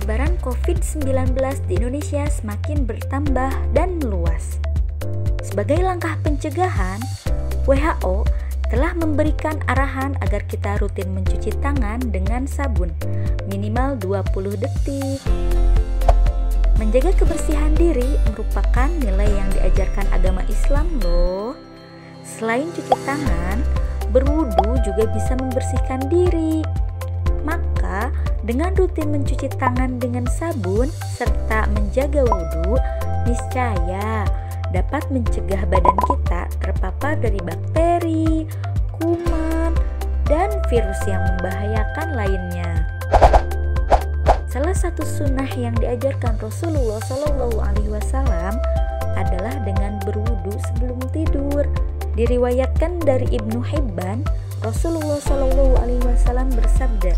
penyebaran COVID-19 di Indonesia semakin bertambah dan meluas. Sebagai langkah pencegahan, WHO telah memberikan arahan agar kita rutin mencuci tangan dengan sabun minimal 20 detik. Menjaga kebersihan diri merupakan nilai yang diajarkan agama Islam loh. Selain cuci tangan, berwudu juga bisa membersihkan diri. Maka, dengan rutin mencuci tangan dengan sabun serta menjaga wudu, niscaya dapat mencegah badan kita terpapar dari bakteri, kuman, dan virus yang membahayakan lainnya. Salah satu sunnah yang diajarkan Rasulullah SAW adalah dengan berwudu sebelum tidur. Diriwayatkan dari Ibnu Hibban, Rasulullah SAW bersabda,